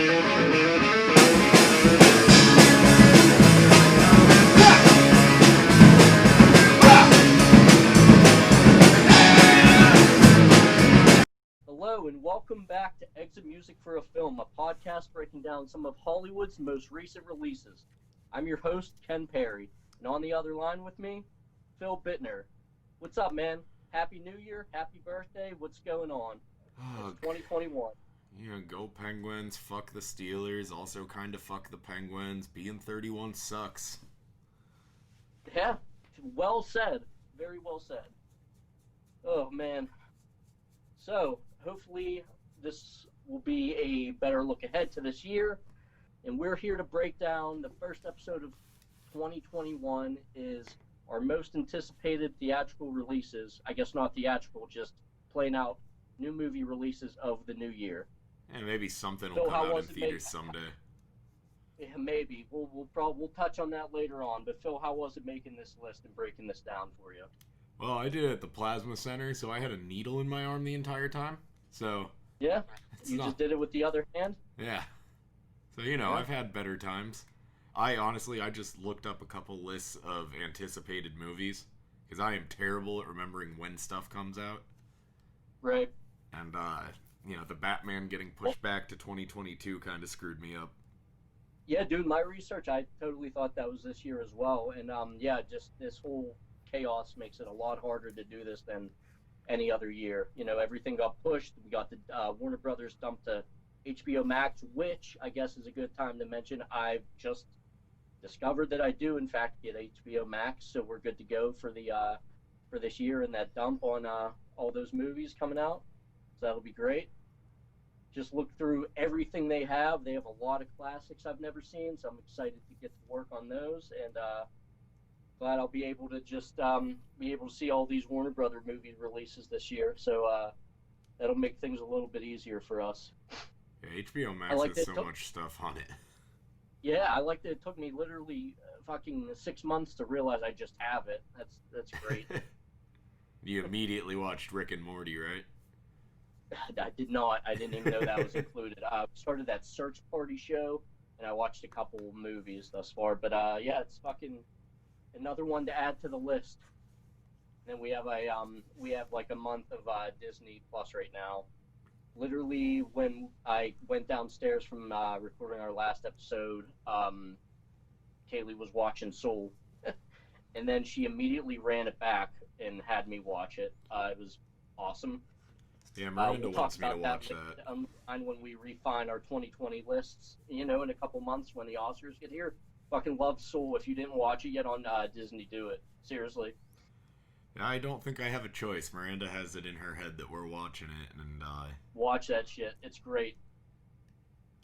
Hello and welcome back to Exit Music for a Film, a podcast breaking down some of Hollywood's most recent releases. I'm your host, Ken Perry, and on the other line with me, Phil Bittner. What's up, man? Happy New Year, happy birthday, what's going on? It's 2021. Yeah, go Penguins, fuck the Steelers, also kind of fuck the Penguins. Being 31 sucks. Yeah, well said. Very well said. Oh, man. So, hopefully this will be a better look ahead to this year, and we're here to break down the first episode of 2021 is our most anticipated theatrical releases. I guess not theatrical, just playing out new movie releases of the new year. And maybe something will Phil, come how out was in it theaters someday. Yeah, maybe. We'll touch on that later on. But Phil, how was it making this list and breaking this down for you? Well, I did it at the Plasma Center, so I had a needle in my arm the entire time. So Yeah, you just did it with the other hand. Yeah. So I've had better times. I just looked up a couple lists of anticipated movies because I am terrible at remembering when stuff comes out. Right. And the Batman getting pushed back to 2022 kind of screwed me up. Yeah, doing my research, I totally thought that was this year as well. And just this whole chaos makes it a lot harder to do this than any other year. Everything got pushed. We got the Warner Brothers dumped to HBO Max, which I guess is a good time to mention. I've just discovered that I do in fact get HBO Max, so we're good to go for this year and that dump on all those movies coming out. So that'll be great. Just look through everything they have. They have a lot of classics I've never seen, so I'm excited to get to work on those, and glad I'll be able to just be able to see all these Warner Brother movie releases this year. So that'll make things a little bit easier for us. Yeah, HBO Max has so much stuff on it. Yeah, I like that it took me literally fucking 6 months to realize I just have it. That's great. You immediately watched Rick and Morty, right? I did not. I didn't even know that was included. I started that Search Party show, and I watched a couple movies thus far. But it's fucking another one to add to the list. And then we have like a month of Disney Plus right now. Literally, when I went downstairs from recording our last episode, Kaylee was watching Soul, and then she immediately ran it back and had me watch it. It was awesome. Yeah, Miranda wants me to watch that. And when we refine our 2020 lists, in a couple months when the Oscars get here, fucking love Soul. If you didn't watch it yet on Disney, do it. Seriously. I don't think I have a choice. Miranda has it in her head that we're watching it, and watch that shit. It's great.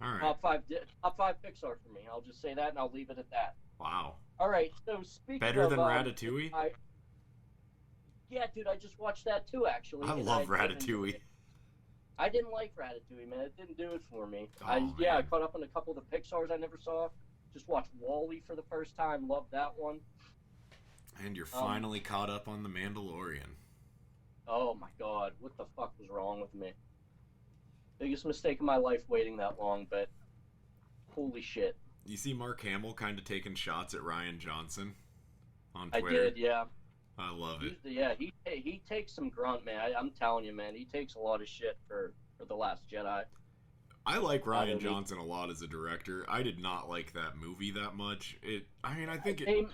All right. Top five Pixar for me. I'll just say that, and I'll leave it at that. Wow. All right. So speaking better of than Ratatouille. Yeah, dude, I just watched that too. Actually, I love Ratatouille. I didn't like Ratatouille, man. It didn't do it for me. Oh, I caught up on a couple of the Pixars I never saw. Just watched WALL-E for the first time. Loved that one. And you're finally caught up on The Mandalorian. Oh my god, what the fuck was wrong with me? Biggest mistake of my life waiting that long, but holy shit. You see Mark Hamill kind of taking shots at Rian Johnson on I Twitter? did, yeah. I love it. He takes some grunt, man. I'm telling you, man. He takes a lot of shit for The Last Jedi. I like Rian Johnson a lot as a director. I did not like that movie that much. I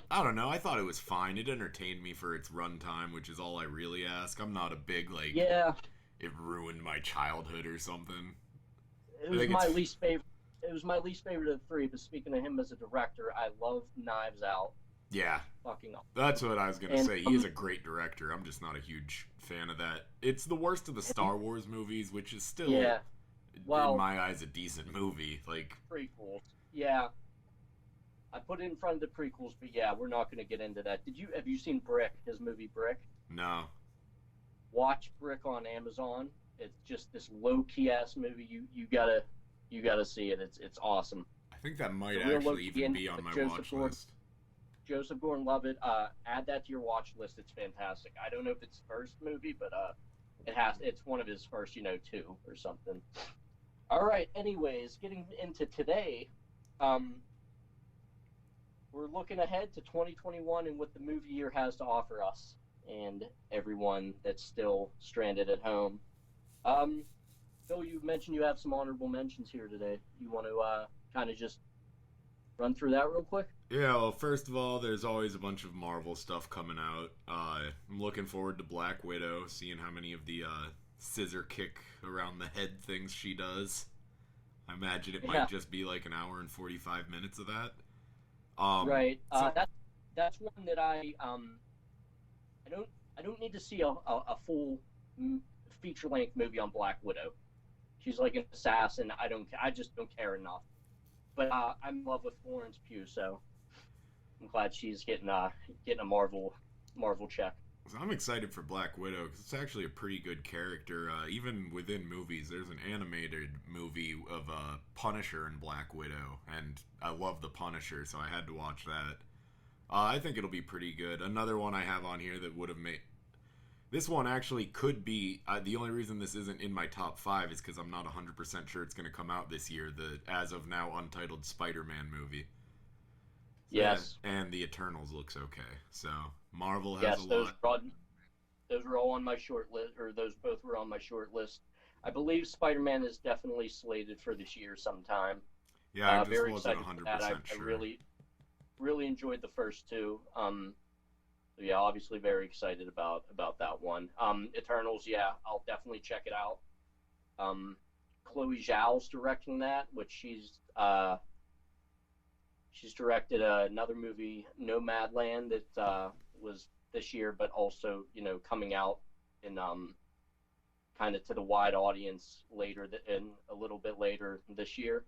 don't know. I thought it was fine. It entertained me for its runtime, which is all I really ask. I'm not a big, it ruined my childhood or something. It was my least favorite. It was my least favorite of the three, but speaking of him as a director, I love Knives Out. Yeah. Fucking up. That's what I was going to say. He is a great director. I'm just not a huge fan of that. It's the worst of the Star Wars movies, which is still... Yeah. Well, in my eyes, a decent movie. Prequels. Yeah. I put it in front of the prequels, but yeah, we're not going to get into that. Have you seen Brick, his movie Brick? No. Watch Brick on Amazon. It's just this low-key ass movie. You gotta see it. It's awesome. I think that might actually even be on my watch list. Joseph Gordon-Levitt. Add that to your watch list. It's fantastic. I don't know if it's first movie, but it's one of his first, two or something. All All right. Anyways, getting into today, um, we're looking ahead to 2021 and what the movie year has to offer us and everyone that's still stranded at home. Um, Phil, you mentioned you have some honorable mentions here today. You want to kind of just run through that real quick? Yeah, well, first of all, there's always a bunch of Marvel stuff coming out. I'm looking forward to Black Widow, seeing how many of the scissor kick around the head things she does. I imagine it Yeah. might just be like an hour and 45 minutes of that. Right. So That's one that I don't need to see a full feature length movie on Black Widow. She's like an assassin. I just don't care enough. But I'm in love with Florence Pugh, so I'm glad she's getting a Marvel check. I'm excited for Black Widow because it's actually a pretty good character. Even within movies, there's an animated movie of Punisher and Black Widow, and I love the Punisher, so I had to watch that. I think it'll be pretty good. Another one I have on here that would have made this one actually could be the only reason this isn't in my top 5 is because I'm not 100% sure it's going to come out this year. The as of now untitled Spider-Man movie. Yes. And the Eternals looks okay. So Marvel has Yes, a lot. those were all on my short list, or those both were on my short list. I believe Spider-Man is definitely slated for this year sometime. Yeah, I just very wasn't excited 100% for that. sure. I really enjoyed the first two. So yeah, obviously very excited about that one. Eternals, yeah, I'll definitely check it out. Chloe Zhao's directing that, which she's directed another movie, Nomadland, that was this year, but also coming out in kind of to the wide audience later in a little bit later this year.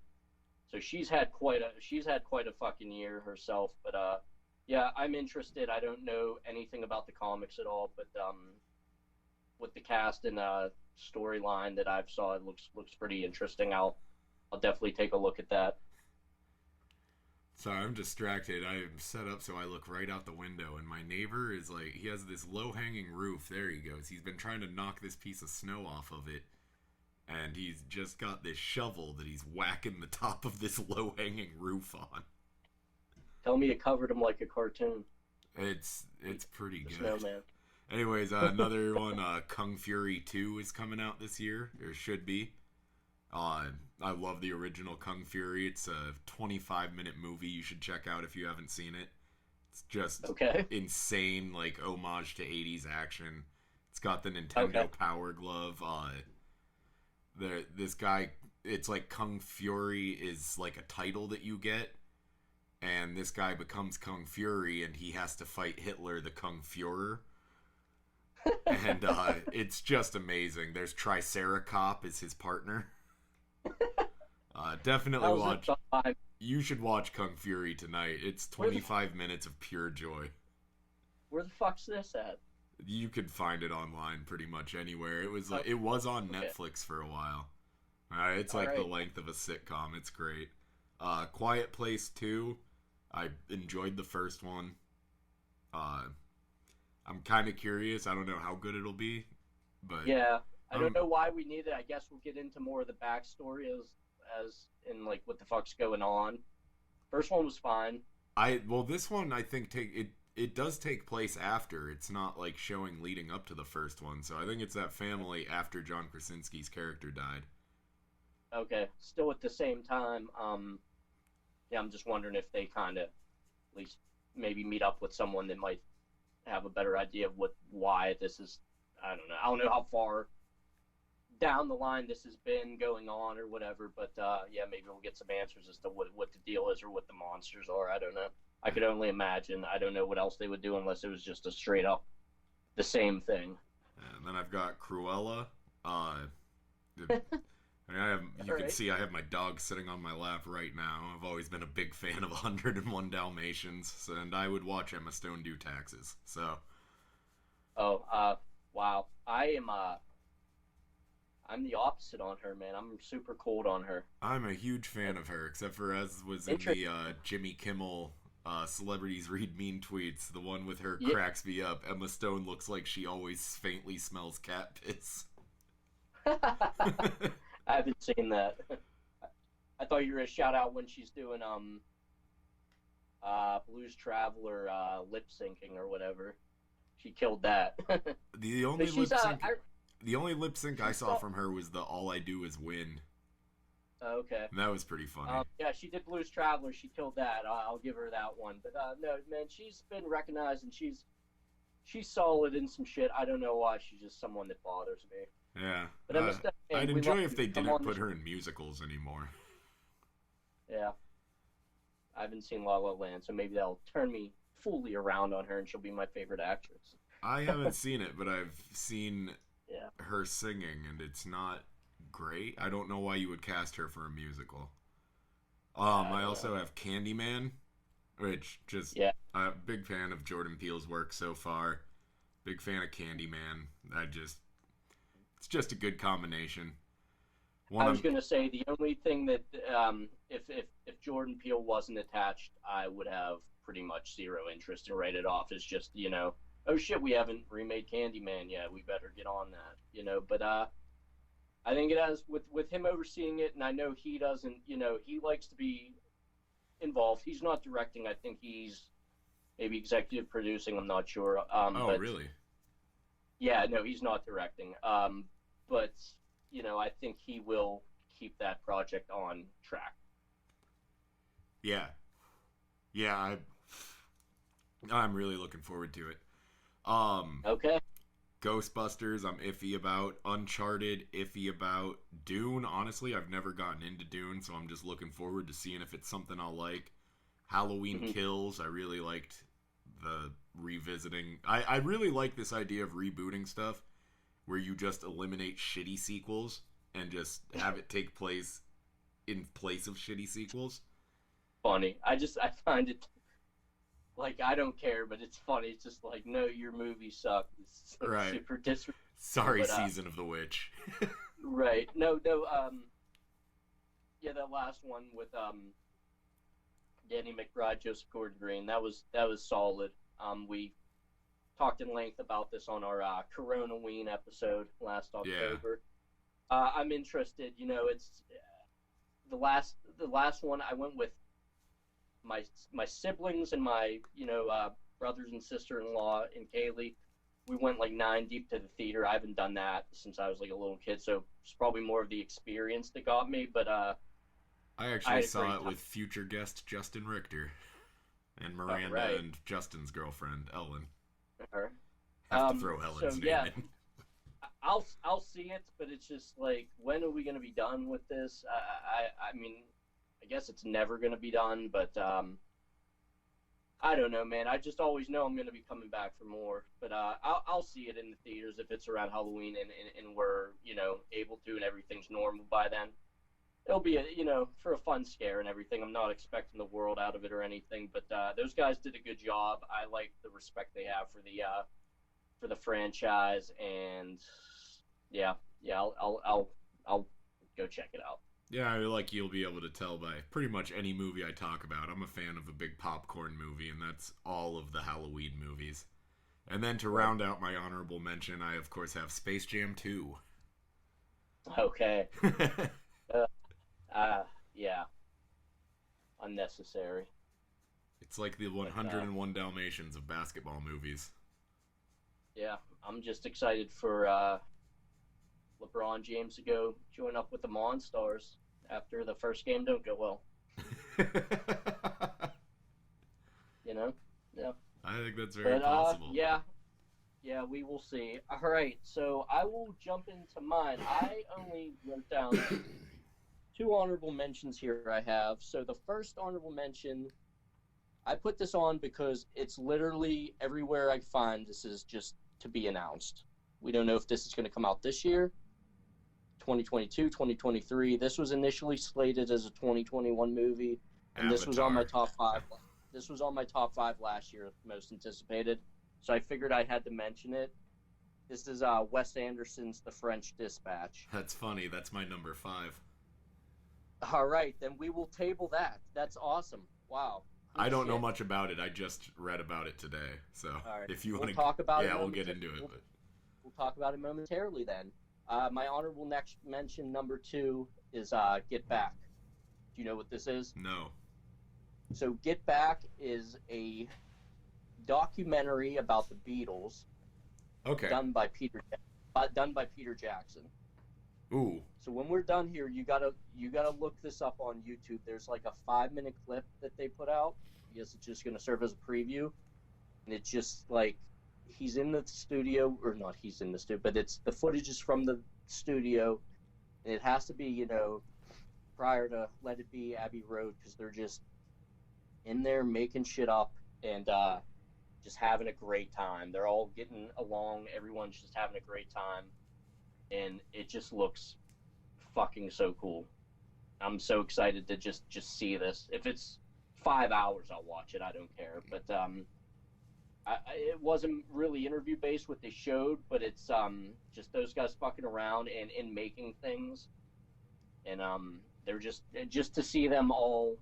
So she's had quite a fucking year herself, but yeah, I'm interested. I don't know anything about the comics at all, but with the cast and storyline that I've saw, it looks pretty interesting. I'll definitely take a look at that. Sorry, I'm distracted. I am set up so I look right out the window, and my neighbor is like, he has this low-hanging roof. There he goes. He's been trying to knock this piece of snow off of it, and he's just got this shovel that he's whacking the top of this low-hanging roof on. Tell me it covered him like a cartoon. It's pretty The good. Snowman. Anyways, another one, Kung Fury 2 is coming out this year, or should be. I love the original Kung Fury. It's a 25-minute movie you should check out if you haven't seen it. It's just insane, like, homage to 80s action. It's got the Nintendo Power Glove. This guy, it's like Kung Fury is like a title that you get, and this guy becomes Kung Fury, and he has to fight Hitler, the Kung Fuhrer. And it's just amazing. There's Triceracop is his partner. Definitely watch. You should watch Kung Fury tonight. It's 25 minutes of pure joy. Where the fuck's this at? You could find it online pretty much anywhere. It was on Netflix for a while. It's like the length of a sitcom. It's great. Quiet Place 2. I enjoyed the first one. I'm kind of curious. I don't know how good it'll be, but yeah, I don't know why we need it. I guess we'll get into more of the backstory as in like what the fuck's going on. First one was fine. This one I think it does take place after. It's not like showing leading up to the first one. So I think it's that family after John Krasinski's character died. Okay, still at the same time. Yeah, I'm just wondering if they kind of at least maybe meet up with someone that might have a better idea of why this is. I don't know how far down the line this has been going on or whatever, but yeah, maybe we'll get some answers as to what the deal is or what the monsters are. I don't know. I could only imagine. I don't know what else they would do unless it was just a straight up the same thing. And then I've got Cruella. You can see I have my dog sitting on my lap right now. I've always been a big fan of 101 Dalmatians, and I would watch Emma Stone do taxes. So. Wow. I'm the opposite on her, man. I'm super cold on her. I'm a huge fan of her, except for as was in the Jimmy Kimmel Celebrities Read Mean Tweets, the one with her cracks me up. Emma Stone looks like she always faintly smells cat piss. I haven't seen that. I thought you were gonna shout out when she's doing Blues Traveler lip syncing or whatever. She killed that. The only lip sync, the only lip sync I saw from her was the "All I Do Is Win." Okay. And that was pretty funny. Yeah, she did Blues Traveler. She killed that. I'll give her that one. But no, man, she's been recognized and she's solid in some shit. I don't know why. She's just someone that bothers me. Yeah. But I'd enjoy if they didn't put her in musicals anymore. Yeah. I haven't seen La La Land, so maybe that'll turn me fully around on her and she'll be my favorite actress. I haven't seen it, but I've seen her singing, and it's not great. I don't know why you would cast her for a musical. I also have Candyman, which I'm a big fan of Jordan Peele's work so far. Big fan of Candyman. It's just a good combination. I was going to say the only thing that if Jordan Peele wasn't attached, I would have pretty much zero interest in write it off. It's just, oh shit, we haven't remade Candyman yet. We better get on that, But I think it has with him overseeing it, and I know he doesn't, he likes to be involved. He's not directing. I think he's maybe executive producing. I'm not sure. But, really? Yeah, no, he's not directing. But I think he will keep that project on track. Yeah. I'm really looking forward to it. Okay. Ghostbusters, I'm iffy about. Uncharted, iffy about. Dune, honestly, I've never gotten into Dune, so I'm just looking forward to seeing if it's something I'll like. Halloween Kills, I really liked the revisiting. I really like this idea of rebooting stuff where you just eliminate shitty sequels and just have it take place in place of shitty sequels. Funny. I find it like, I don't care, but it's funny. It's just like, no, your movie sucked. It's right. Super disrespectful. Sorry, but, Season of the Witch. Right. No, yeah, that last one with Danny McBride, Joseph Gordon-Green, that was solid. We talked in length about this on our Corona-ween episode last October. Yeah. I'm interested. It's the last one. I went with my siblings and my brothers and sister-in-law and Kaylee. We went like 9 deep to the theater. I haven't done that since I was like a little kid, so it's probably more of the experience that got me. But I actually saw it with future guest Justin Richter and Miranda and Justin's girlfriend Ellen. Have to throw Ellen's name in. I'll see it, but it's just like, when are we going to be done with this? I mean, I guess it's never going to be done, but I don't know, man. I just always know I'm going to be coming back for more. But I'll see it in the theaters if it's around Halloween and we're able to and everything's normal by then. It'll be for a fun scare and everything. I'm not expecting the world out of it or anything, but those guys did a good job. I like the respect they have for the franchise, and I'll go check it out. Yeah, like you'll be able to tell by pretty much any movie I talk about. I'm a fan of a big popcorn movie, and that's all of the Halloween movies. And then to round out my honorable mention, I of course have Space Jam 2. Okay. Yeah. Unnecessary. It's like the 101 Dalmatians of basketball movies. Yeah, I'm just excited for LeBron James to go join up with the Monstars after the first game don't go well. Yeah. I think that's very possible. Yeah, we will see. All right, so I will jump into mine. I only wrote down 2 honorable mentions here I have. So the first honorable mention, I put this on because it's literally everywhere I find this is just to be announced. We don't know if this is going to come out this year, 2022, 2023. This was initially slated as a 2021 movie, and This was on my top 5. This was on my top 5 last year, most anticipated. So I figured I had to mention it. This is Wes Anderson's The French Dispatch. That's funny. That's my number 5. All right, then we will table that. That's awesome. Wow. I don't know much about it. I just read about it today. So if you want to talk about it, we'll get into it. We'll talk about it momentarily then. My honorable next mention number 2 is Get Back. Do you know what this is? No. So Get Back is a documentary about the Beatles. Okay. Done by Peter Jackson. Ooh. So when we're done here, you gotta look this up on YouTube. There's like a 5-minute clip that they put out. I guess it's just gonna serve as a preview, and it's just like he's in the studio, or not he's in the studio, but it's the footage is from the studio, and it has to be prior to Let It Be Abbey Road, because they're just in there making shit up and just having a great time. They're all getting along. Everyone's just having a great time. And it just looks fucking so cool. I'm so excited to just see this. If it's 5 hours, I'll watch it. I don't care. But it wasn't really interview based what they showed, but it's just those guys fucking around and making things. And they're just to see them all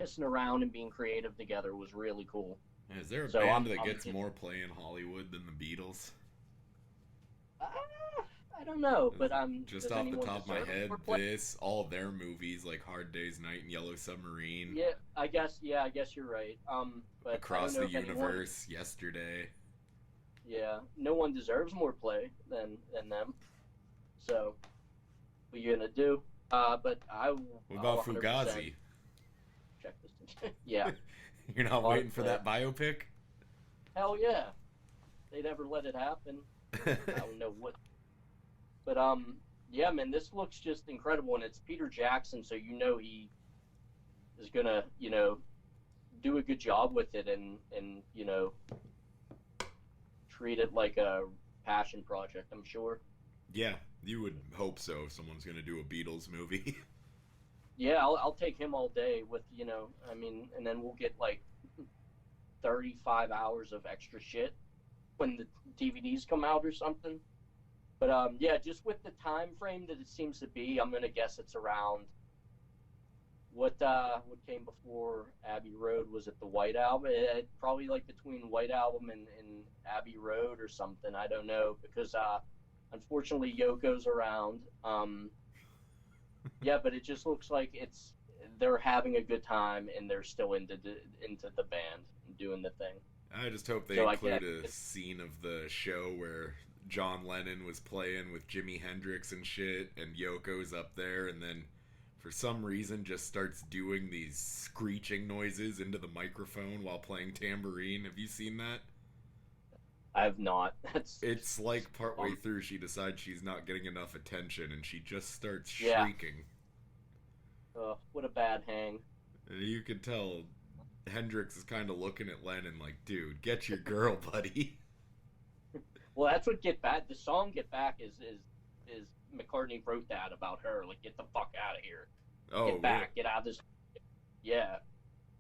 pissing around and being creative together was really cool. Is there a band that gets more play in Hollywood than the Beatles? I don't know, but just off the top of my head, all their movies like Hard Day's Night and Yellow Submarine. Yeah, I guess you're right. But Across the Universe, Yesterday. Yeah, no one deserves more play than them. So, what are you gonna do? But What about Fugazi? Check this. Yeah. You're not waiting for that biopic? Hell yeah. They never let it happen. I don't know what. But yeah, man, this looks just incredible, and it's Peter Jackson, so he is gonna do a good job with it, and treat it like a passion project. I'm sure. Yeah, you would hope so. If someone's gonna do a Beatles movie. Yeah, I'll take him all day with and then we'll get like 35 hours of extra shit when the DVDs come out or something. But yeah, just with the time frame that it seems to be, I'm gonna guess it's around what came before Abbey Road. Was it the White Album? Probably like between White Album and Abbey Road or something. I don't know, because unfortunately Yoko's around. Yeah, but it just looks like they're having a good time and they're still into the band and doing the thing. I just hope they include a scene of the show where John Lennon was playing with Jimi Hendrix and shit, and Yoko's up there, and then for some reason just starts doing these screeching noises into the microphone while playing tambourine. Have you seen that? I have not. It's like partway through she decides she's not getting enough attention and she just starts shrieking. What a bad hang. You could tell Hendrix is kind of looking at Lennon like, dude, get your girl, buddy. Well, that's what Get Back. The song Get Back is McCartney wrote that about her. Like, get the fuck out of here. Oh, get back. Get out of this. Yeah.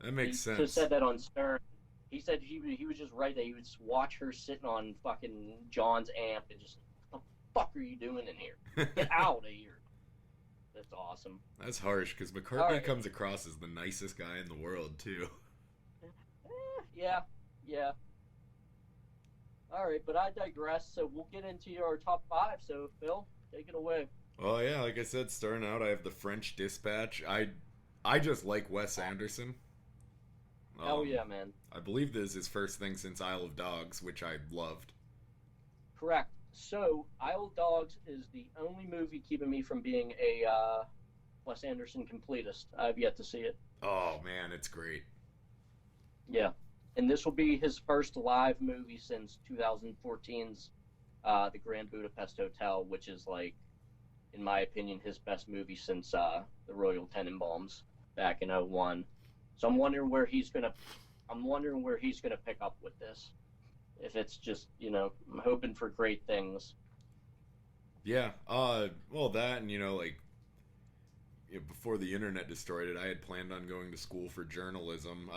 That makes sense. He said that on Stern. He said he was just right that he would watch her sitting on fucking John's amp and just, what the fuck are you doing in here? Get out of here. That's awesome. That's harsh, because McCartney comes across as the nicest guy in the world, too. Yeah. Alright, but I digress, so we'll get into our top 5, so Phil, take it away. Well, yeah, like I said, starting out, I have the French Dispatch. I just like Wes Anderson. Hell yeah, man. I believe this is his first thing since Isle of Dogs, which I loved. Correct. So, Isle of Dogs is the only movie keeping me from being a Wes Anderson completist. I've yet to see it. Oh, man, it's great. Yeah. And this will be his first live movie since 2014's The Grand Budapest Hotel, which is, like, in my opinion, his best movie since The Royal Tenenbaums back in 2001. So I'm wondering where he's gonna pick up with this. If it's just, I'm hoping for great things. Yeah. Well, that and before the internet destroyed it, I had planned on going to school for journalism.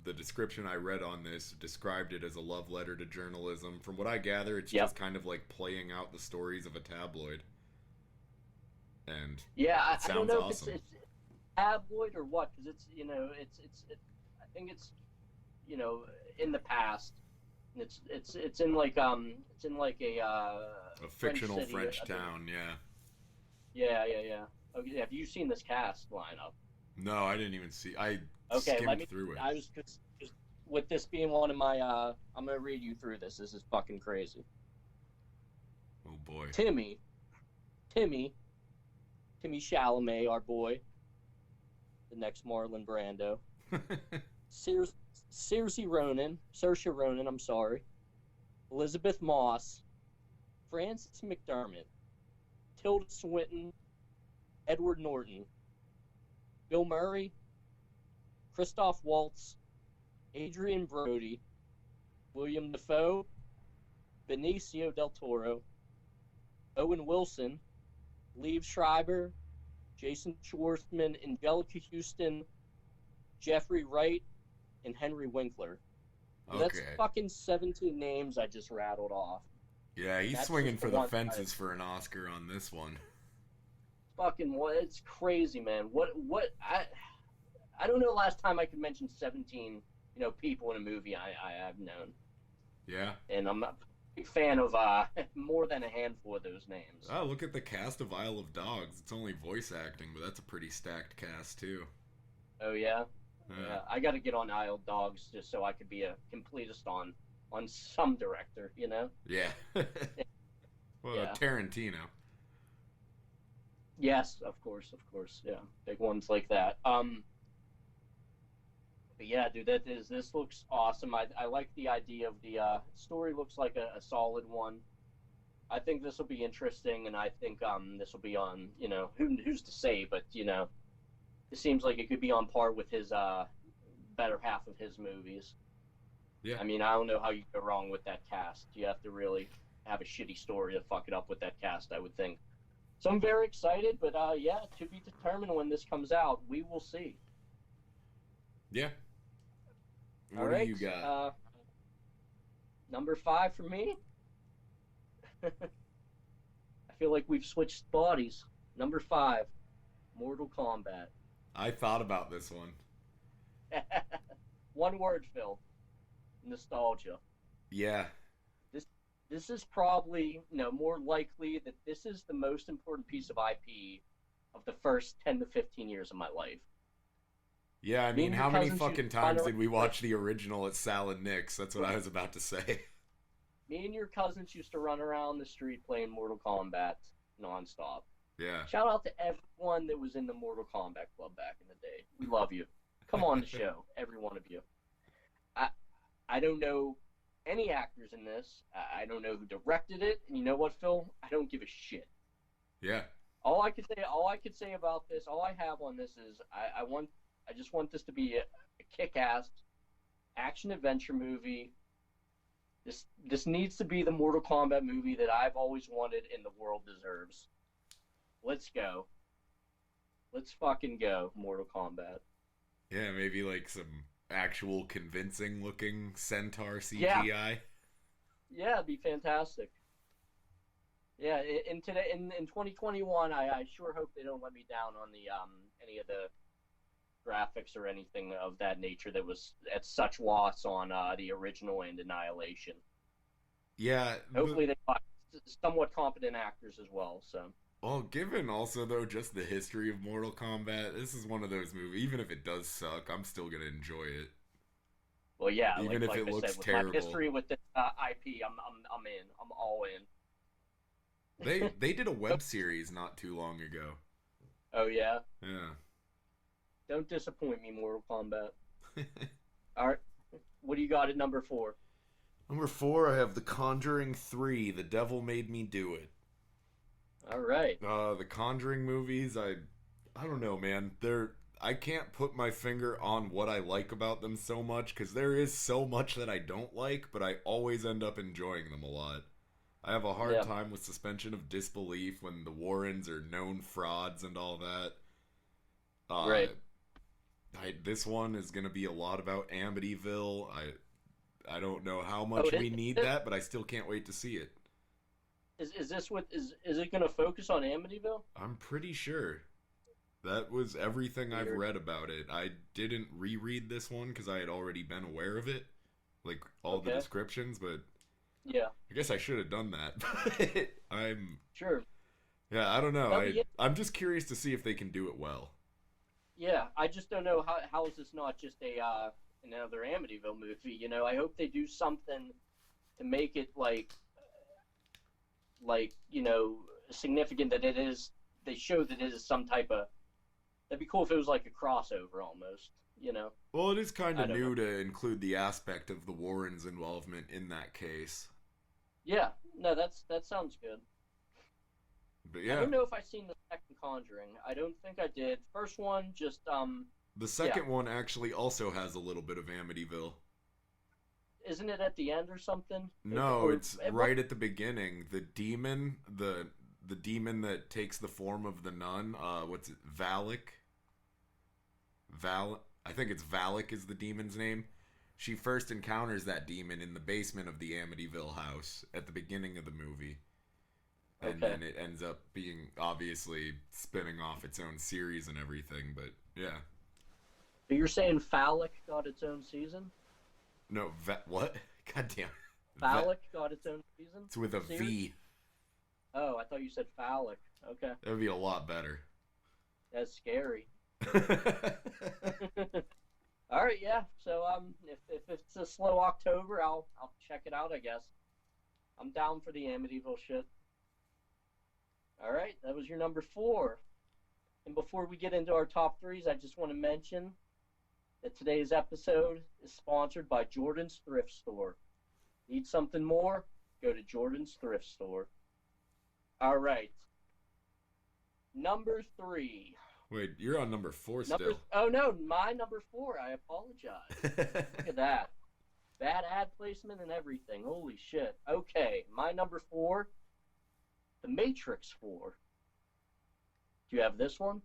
The description I read on this described it as a love letter to journalism. From what I gather, it's just kind of like playing out the stories of a tabloid. And yeah, I don't know awesome. if it's tabloid or what, because it's I think it's in the past It's in like A French fictional city. French town, yeah. Yeah. Okay, have you seen this cast lineup? No, I didn't even see. I Okay, let skimmed me. through it. I was just with this being one of my. I'm gonna read you through this. This is fucking crazy. Oh boy. Timmy, Timmy, Timmy Chalamet, our boy, the next Marlon Brando. Saoirse Ronan. I'm sorry. Elizabeth Moss, Frances McDermott, Tilda Swinton, Edward Norton, Bill Murray, Christoph Waltz, Adrian Brody, William Dafoe, Benicio del Toro, Owen Wilson, Liev Schreiber, Jason Schwartzman, Angelica Houston, Jeffrey Wright, and Henry Winkler. Okay. That's fucking 17 names I just rattled off. Yeah, he's swinging for the fences for an Oscar on this one. Fucking what? It's crazy, man. What? I don't know the last time I could mention 17, people in a movie I've known. Yeah. And I'm a big fan of more than a handful of those names. Oh, look at the cast of Isle of Dogs. It's only voice acting, but that's a pretty stacked cast too. Oh yeah. Yeah, I got to get on Isle of Dogs just so I could be a completist on some director, Yeah. Well, yeah. Tarantino. Yes, of course, yeah, big ones like that. But yeah, dude, this looks awesome. I like the idea of the story. Looks like a solid one. I think this will be interesting, and I think this will be on. Who's to say, but it seems like it could be on par with his better half of his movies. Yeah. I mean, I don't know how you go wrong with that cast. You have to really have a shitty story to fuck it up with that cast, I would think. So I'm very excited, but yeah, to be determined when this comes out. We will see. Yeah. What do you got? Number 5 for me. I feel like we've switched bodies. Number 5, Mortal Kombat. I thought about this one. One word, Phil. Nostalgia. Yeah. This is probably, more likely that this is the most important piece of IP of the first 10 to 15 years of my life. Yeah, I mean, how many fucking times did we watch the original at Sal and Nick's? That's what I was about to say. Me and your cousins used to run around the street playing Mortal Kombat nonstop. Yeah. Shout out to everyone that was in the Mortal Kombat Club back in the day. We love you. Come on the show, every one of you. I don't know any actors in this. I don't know who directed it. And you know what, Phil? I don't give a shit. Yeah. All I could say about this, all I have on this is I just want this to be a kick-ass action adventure movie. This needs to be the Mortal Kombat movie that I've always wanted and the world deserves. Let's go. Let's fucking go, Mortal Kombat. Yeah, maybe like some actual convincing looking centaur CGI. Yeah, it'd be fantastic. Yeah, in 2021, I sure hope they don't let me down on the any of the graphics or anything of that nature that was at such loss on the original and Annihilation. Yeah. Hopefully they find somewhat competent actors as well. So. Well, given also though just the history of Mortal Kombat, this is one of those movies. Even if it does suck, I'm still gonna enjoy it. Well, yeah. Even if it looks terrible. My history with this IP, I'm in. I'm all in. They did a web series not too long ago. Oh yeah. Yeah. Don't disappoint me, Mortal Kombat. All right. What do you got at number 4? Number 4, I have The Conjuring 3, The Devil Made Me Do It. All right. The Conjuring movies, I don't know, man. I can't put my finger on what I like about them so much, because there is so much that I don't like, but I always end up enjoying them a lot. I have a hard time with suspension of disbelief when the Warrens are known frauds and all that. Right. This one is going to be a lot about Amityville. I don't know how much we need that, but I still can't wait to see it. Is this what is it going to focus on Amityville? I'm pretty sure. That was everything I've read about it. I didn't reread this one because I had already been aware of it. like all the descriptions, but yeah, I guess I should have done that. I'm sure. Yeah, I don't know. No, yeah, I'm just curious to see if they can do it well. yeah. I just don't know how is this not just a another Amityville movie? You know, I hope they do something to make it like you know significant that it is. They show that it is some type of. That'd be cool if it was like a crossover almost. You know. Well, it is kind of new know. to include the aspect of the Warrens' involvement in that case. Yeah, no, that sounds good. But yeah, I don't know if I've seen the second Conjuring. I don't think I did. First one, just the second one actually also has a little bit of Amityville. Isn't it at the end or something? No, it's right at the beginning. The demon, the demon that takes the form of the nun. What's it? Valak. I think it's Valak is the demon's name. She first encounters that demon in the basement of the Amityville house at the beginning of the movie. And then it ends up being obviously spinning off its own series and everything, but yeah. But you're saying Phallic got its own season? No, what? God damn. Phallic got its own season? It's with a series? V. Oh, I thought you said phallic. Okay. That would be a lot better. That's scary. All right, yeah. So if it's a slow October, I'll check it out, I guess. I'm down for the Amityville shit. All right, that was your number 4. And before we get into our top 3s, I just want to mention that today's episode is sponsored by Jordan's Thrift Store. Need something more? Go to Jordan's Thrift Store. All right. Number 3. Wait, you're on number 4 still. Oh, no, my number 4. I apologize. Look at that. Bad ad placement and everything. Holy shit. Okay, my number 4, The Matrix 4. Do you have this one?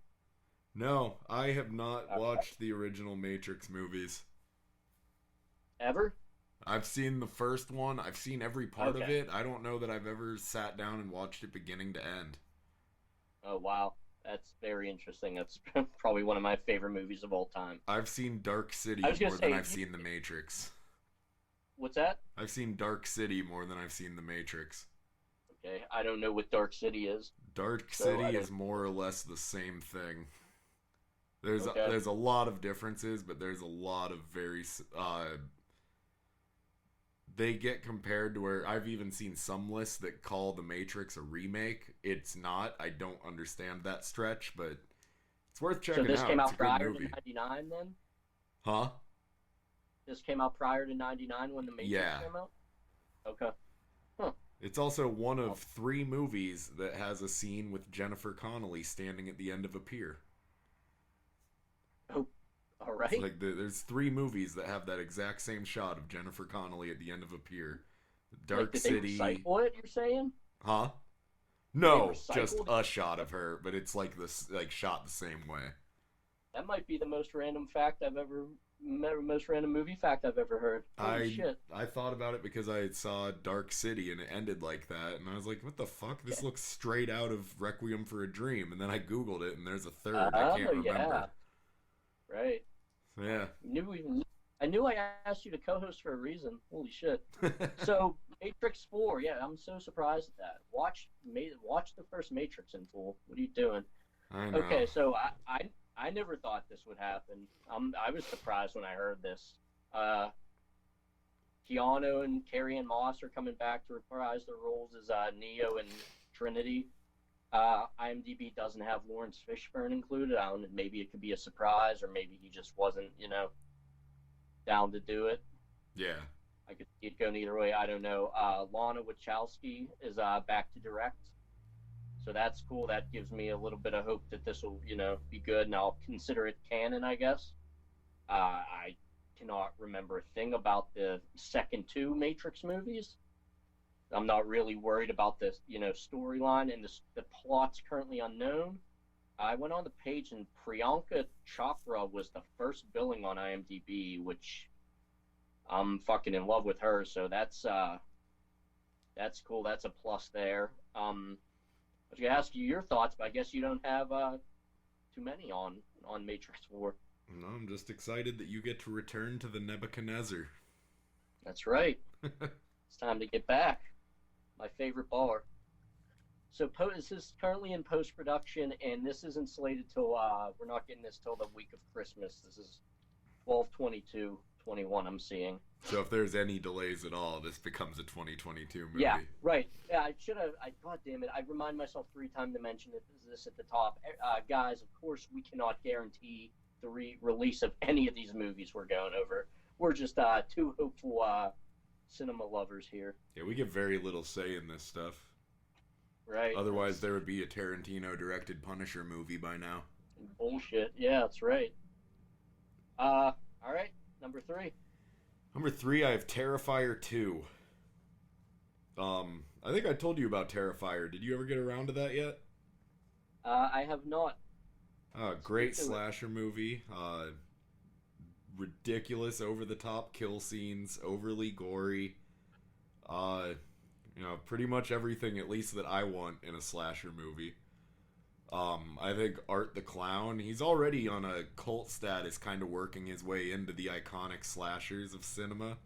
No, I have not watched the original Matrix movies. Ever? I've seen the first one. I've seen every part of it. I don't know that I've ever sat down and watched it beginning to end. Oh, wow. That's very interesting. That's probably one of my favorite movies of all time. I've seen Dark City more than I've seen The Matrix. What's that? I've seen Dark City more than I've seen The Matrix. Okay, I don't know what Dark City is. Dark City is more or less the same thing. There's a lot of differences, but there's a lot of very they get compared to where I've even seen some lists that call The Matrix a remake. It's not. I don't understand that stretch, but it's worth checking out. So this came out it's a prior good movie. to 99 then? Huh? This came out prior to 99 when The Matrix came out? Okay. Huh. It's also one of 3 movies that has a scene with Jennifer Connelly standing at the end of a pier. Oh, all right. It's like there's 3 movies that have that exact same shot of Jennifer Connelly at the end of a pier. Dark City. They recycle it, you're saying? Huh? No, just a shot of her, but it's like this, like shot the same way. That might be the most random movie fact I've ever heard. Holy shit. I thought about it because I saw Dark City and it ended like that, and I was like, what the fuck? This looks straight out of Requiem for a Dream. And then I Googled it, and there's a third. I can't remember. Yeah. Right. Yeah. I knew I asked you to co-host for a reason. Holy shit. So, Matrix 4, yeah, I'm so surprised at that. Watch the first Matrix in full. What are you doing? I know. Okay, so I never thought this would happen. I was surprised when I heard this. Keanu and Carrie-Anne Moss are coming back to reprise their roles as Neo and Trinity. IMDb doesn't have Lawrence Fishburne included. I don't know, maybe it could be a surprise, or maybe he just wasn't, down to do it. Yeah. I could see it going either way. I don't know. Lana Wachowski is back to direct. So that's cool. That gives me a little bit of hope that this will, be good, and I'll consider it canon, I guess. I cannot remember a thing about the second 2 Matrix movies. I'm not really worried about this, storyline, and the plot's currently unknown. I went on the page, and Priyanka Chopra was the first billing on IMDb, which I'm fucking in love with her, so that's cool. That's a plus there. I was gonna ask you your thoughts, but I guess you don't have too many on Matrix 4. No, I'm just excited that you get to return to the Nebuchadnezzar. That's right. It's time to get back. My favorite bar. So this is currently in post production, and this isn't slated till we're not getting this till the week of Christmas. This is 12/22/21. I'm seeing. So if there's any delays at all, this becomes a 2022 movie. Yeah, right. Yeah, I should have. God damn it! I remind myself 3 times to mention this at the top. Guys, of course, we cannot guarantee the release of any of these movies we're going over. We're just two hopeful cinema lovers here. Yeah, we get very little say in this stuff. Right. Otherwise, there would be a Tarantino-directed Punisher movie by now. Bullshit. Yeah, that's right. All right. Number 3. Number 3, I have Terrifier 2. I think I told you about Terrifier. Did you ever get around to that yet? I have not. Great slasher movie. Ridiculous, over-the-top kill scenes, overly gory. Pretty much everything, at least that I want in a slasher movie. I think Art the Clown, he's already on a cult status, kind of working his way into the iconic slashers of cinema.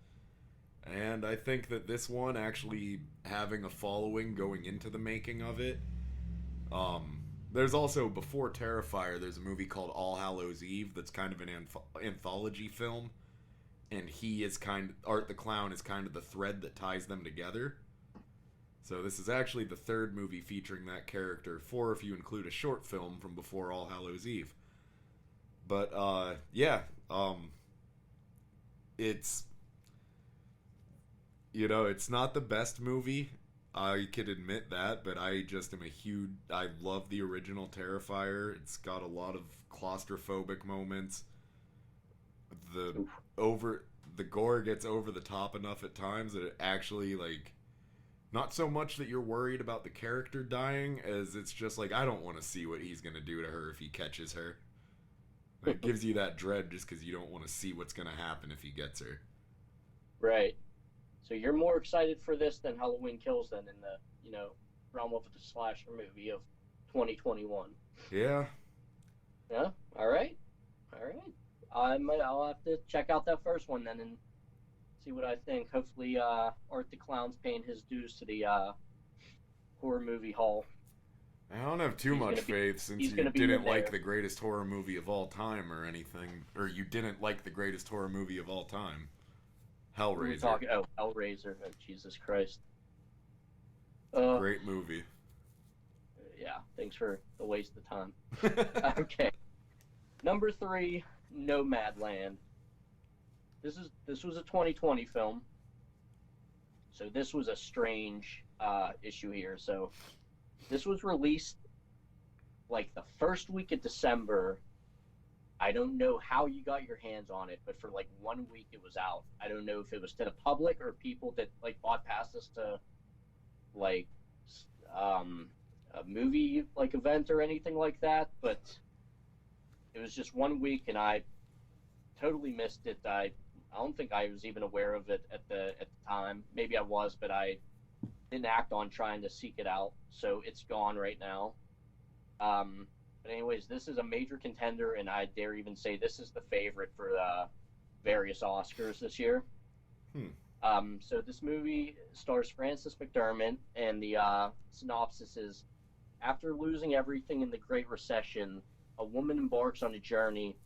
And I think that this one actually having a following going into the making of it. There's also, before Terrifier, there's a movie called All Hallows Eve that's kind of an anthology film. And Art the Clown is kind of the thread that ties them together. So this is actually the 3rd movie featuring that character, 4 if you include a short film from before All Hallows Eve. But, it's, it's not the best movie. I could admit that, but I just am I love the original Terrifier. It's got a lot of claustrophobic moments. The gore gets over the top enough at times that it actually, not so much that you're worried about the character dying, as it's just I don't want to see what he's going to do to her if he catches her. It gives you that dread just because you don't want to see what's going to happen if he gets her. Right. So you're more excited for this than Halloween Kills then in the, realm of the slasher movie of 2021. Yeah. Yeah? All right. I'll have to check out that first one then and see what I think. Hopefully, Art the Clown's paying his dues to the horror movie hall. I don't have too much faith since you didn't like the greatest horror movie of all time or anything. Or you didn't like the greatest horror movie of all time. Hellraiser. Hellraiser. Oh, Jesus Christ. Great movie. Yeah, thanks for the waste of time. Okay. Number 3, Nomadland. This was a 2020 film, so this was a strange issue here. So this was released the first week of December. I don't know how you got your hands on it, but for 1 week it was out. I don't know if it was to the public or people that bought passes to a movie event or anything like that. But it was just 1 week, and I totally missed it. I don't think I was even aware of it at the time. Maybe I was, but I didn't act on trying to seek it out. So it's gone right now. But anyways, this is a major contender, and I dare even say this is the favorite for the various Oscars this year. So this movie stars Frances McDermott, and the synopsis is: after losing everything in the Great Recession, a woman embarks on a journey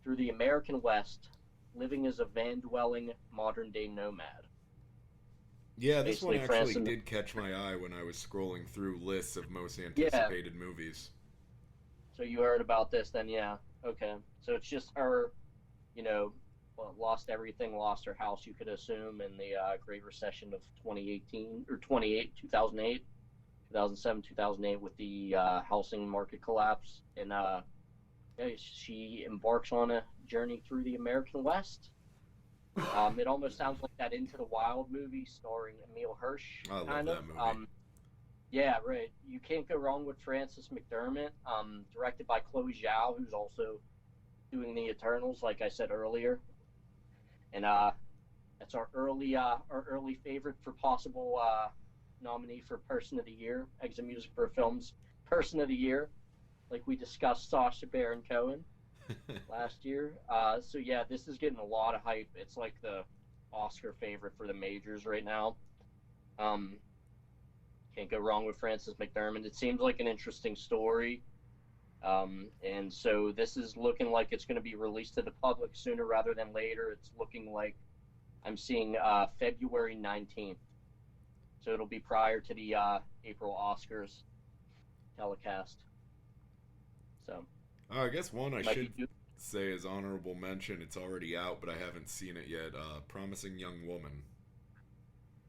through the American West, living as a van-dwelling modern-day nomad. Yeah, this one actually did catch my eye when I was scrolling through lists of most anticipated movies. So you heard about this then, yeah. Okay. So it's just her, lost everything, lost her house, you could assume, in the Great Recession of 2008, 2007, 2008, with the housing market collapse. And she embarks on a journey through the American West. It almost sounds like that Into the Wild movie starring Emile Hirsch. I love that movie. Yeah, right. You can't go wrong with Frances McDermott. Directed by Chloe Zhao, who's also doing The Eternals, like I said earlier. And that's our early favorite for possible nominee for Person of the Year, Exit Music for Films Person of the Year, like we discussed Sacha Baron Cohen last year. So yeah, this is getting a lot of hype. It's like the Oscar favorite for the majors right now. Um, can't go wrong with Frances McDermott. It seems like an interesting story. And so this is looking like it's going to be released to the public sooner rather than later. It's looking like I'm seeing February 19th. So it'll be prior to the April Oscars telecast. So. I guess one I should say as honorable mention, it's already out, but I haven't seen it yet. Promising Young Woman.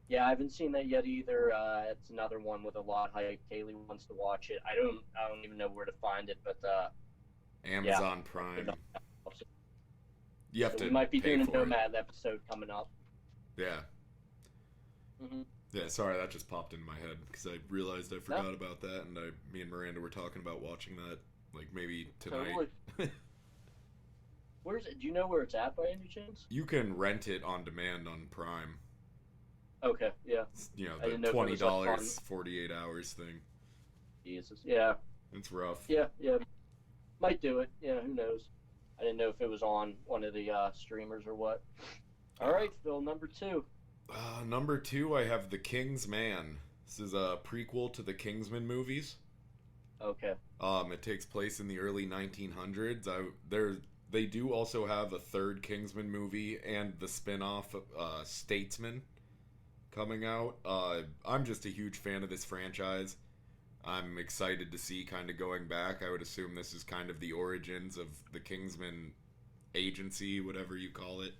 Yeah, I haven't seen that yet either. It's another one with a lot of hype. Kaylee wants to watch it. I don't even know where to find it, but Amazon Prime. You have to. We might be doing a Nomad episode coming up. Yeah. Mm-hmm. Yeah, sorry, that just popped into my head because I realized I forgot about that, and me and Miranda were talking about watching that, like maybe tonight. Totally. Where's it? Do you know where it's at by any chance? You can rent it on demand on Prime. Okay, yeah. You know, the $20, 48 hours thing. Jesus, yeah. It's rough. Yeah. Might do it. Yeah, who knows? I didn't know if it was on one of the streamers or what. All right, Phil, number 2. Number 2, I have The King's Man. This is a prequel to the Kingsman movies. Okay. It takes place in the early 1900s. They do also have a third Kingsman movie and the spin-off Statesman coming out. I'm just a huge fan of this franchise. I'm excited to see kind of going back. I would assume this is kind of the origins of the Kingsman agency, whatever you call it.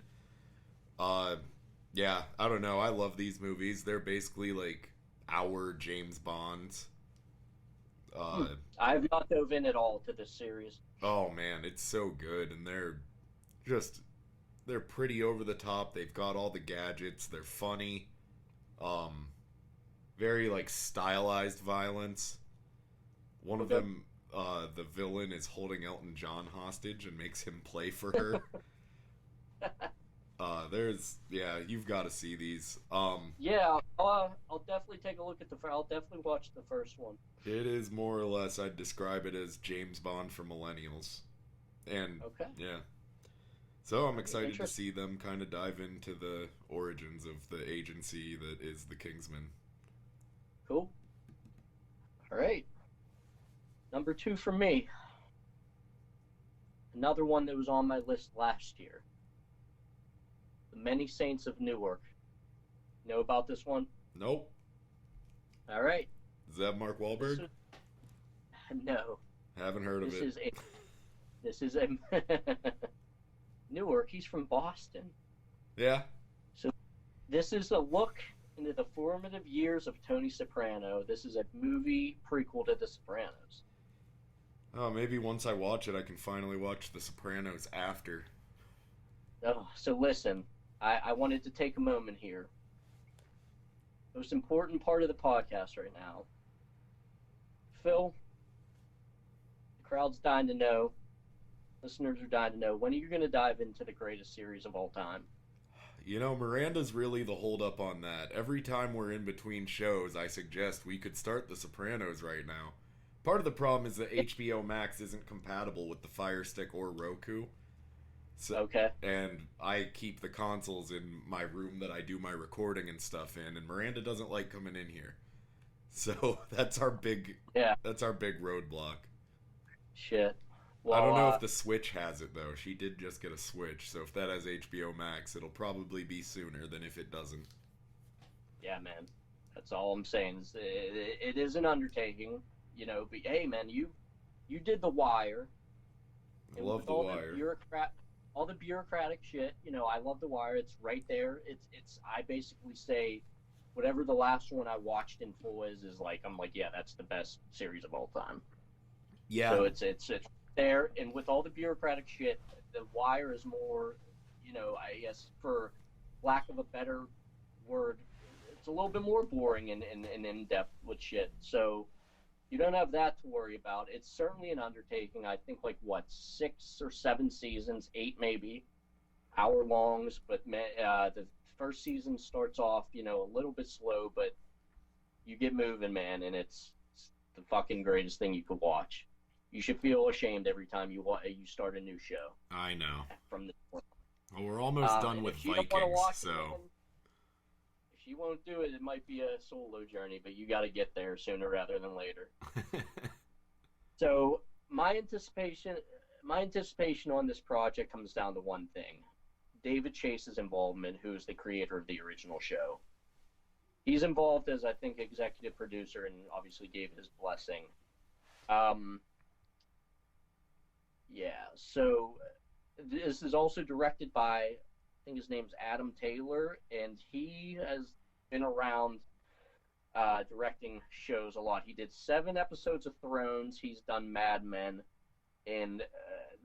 Yeah, I don't know. I love these movies. They're basically like our James Bonds. I have not dove in at all to this series. Oh man, it's so good, and they're pretty over the top. They've got all the gadgets. They're funny. Very like stylized violence. One of them, the villain is holding Elton John hostage and makes him play for her. You've got to see these. Yeah, I'll definitely take a look at I'll definitely watch the first one. It is more or less, I'd describe it as James Bond for millennials. And yeah. So I'm excited to see them kind of dive into the origins of the agency that is the Kingsman. Cool. All right. Number 2 for me. Another one that was on my list last year. The Many Saints of Newark. Know about this one? Nope. All right. Is that Mark Wahlberg? No. Haven't heard of it. This is a Newark. He's from Boston. Yeah. So this is a look into the formative years of Tony Soprano. This is a movie prequel to The Sopranos. Oh, maybe once I watch it, I can finally watch The Sopranos after. Oh, so listen, I wanted to take a moment here. Most important part of the podcast right now. Phil, the crowd's dying to know. Listeners are dying to know. When are you going to dive into the greatest series of all time? You know, Miranda's really the holdup on that. Every time we're in between shows, I suggest we could start The Sopranos right now. Part of the problem is that HBO Max isn't compatible with the Fire Stick or Roku. So, okay. And I keep the consoles in my room that I do my recording and stuff in, and Miranda doesn't like coming in here. So that's our big roadblock. Shit. Well, I don't know if the Switch has it though. She did just get a Switch, so if that has HBO Max, it'll probably be sooner than if it doesn't. Yeah, man. That's all I'm saying. Is it is an undertaking, you know. But hey, man, you did The Wire. I love The Wire. All the bureaucratic shit, you know. I love The Wire. It's right there. It's. I basically say, whatever the last one I watched in full is like, I'm like, yeah, that's the best series of all time. Yeah. So it's there, and with all the bureaucratic shit, The Wire is more, you know, I guess for lack of a better word, it's a little bit more boring and in depth with shit. So you don't have that to worry about. It's certainly an undertaking. I think like 6 or 7 seasons, 8 maybe, hour longs. But the first season starts off, you know, a little bit slow, but you get moving, man, and it's the fucking greatest thing you could watch. You should feel ashamed every time you start a new show. I know. From the Well, we're almost done with Vikings, so... If she won't do it, it might be a solo journey, but you got to get there sooner rather than later. So my anticipation on this project comes down to one thing: David Chase's involvement, who's the creator of the original show. He's involved as, I think, executive producer, and obviously gave his blessing. So this is also directed by, I think his name's Adam Taylor, and he has been around directing shows a lot. He did 7 episodes of Thrones. He's done Mad Men, and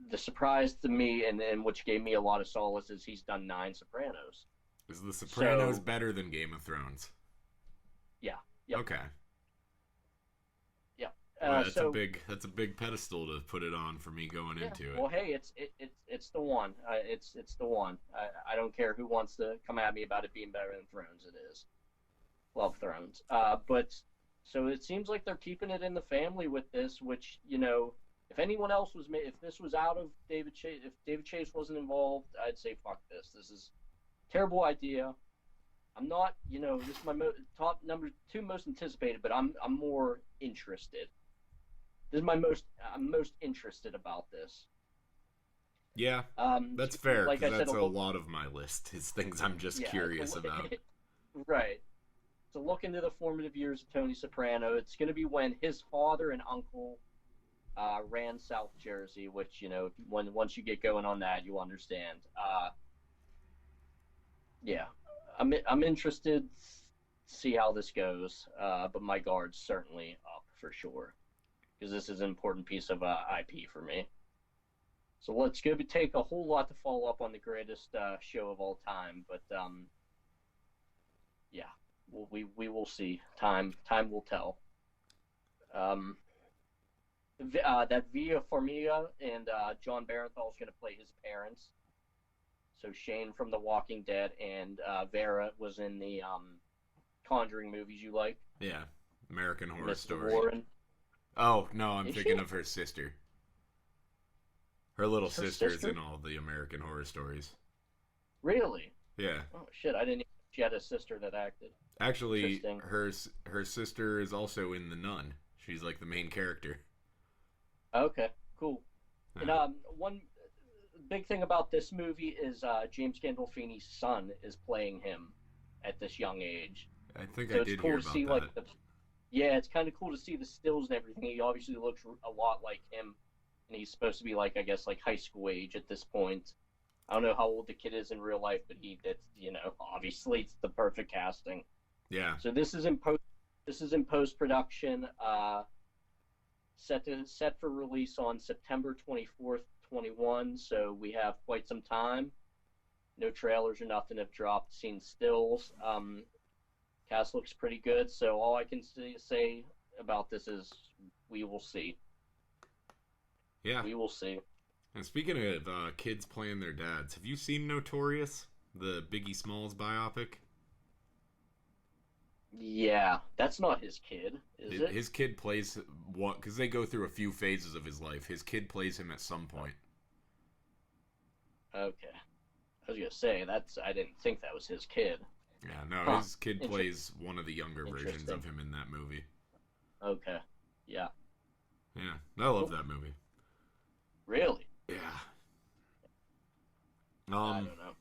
the surprise to me, and which gave me a lot of solace, is he's done 9 Sopranos. Is The Sopranos better than Game of Thrones? Yeah. Yep. Okay. Yeah. That's a big pedestal to put it on for me going into it. Well, hey, it's the one. It's the one. I don't care who wants to come at me about it being better than Thrones. It is. Love Thrones. But so it seems like they're keeping it in the family with this, which, if anyone else was if this was out of David Chase, if David Chase wasn't involved, I'd say fuck this. This is a terrible idea. I'm not, this is my top number 2 most anticipated, but I'm more interested. This is I'm most interested about this. Yeah, that's fair. Like that's a lot of my list. Is things I'm just curious about. Right. So look into the formative years of Tony Soprano. It's going to be when his father and uncle ran South Jersey, which, once you get going on that, you understand. I'm interested to see how this goes, but my guard's certainly up for sure, because this is an important piece of IP for me. So let's go take a whole lot to follow up on the greatest show of all time, but we will see. Time will tell. That Via Farmiga and John Barenthal is going to play his parents. So Shane from The Walking Dead and Vera was in the Conjuring movies you like. Yeah, American Horror Mr. Story. Warren. Oh no, I'm thinking of her sister. Her little sister's in all the American Horror Stories. Really? Yeah. Oh shit! I didn't even know she had a sister that acted. Actually, her sister is also in The Nun. She's like the main character. Okay, cool. And one big thing about this movie is James Gandolfini's son is playing him at this young age. I think so I did hear about that. Like it's kind of cool to see the stills and everything. He obviously looks a lot like him, and he's supposed to be like, I guess, like high school age at this point. I don't know how old the kid is in real life, but obviously it's the perfect casting. Yeah. So this is in post production. Set for release on September 24th, 21. So we have quite some time. No trailers or nothing have dropped. Seen stills. Cast looks pretty good. So all I can say about this is we will see. Yeah, we will see. And speaking of kids playing their dads, have you seen Notorious, the Biggie Smalls biopic? Yeah, that's not his kid, is it? His kid plays one, because they go through a few phases of his life. His kid plays him at some point. Okay. I was going to say, I didn't think that was his kid. Yeah, no, his kid plays one of the younger versions of him in that movie. Okay, yeah. Yeah, I love that movie. Really? Yeah. I don't know.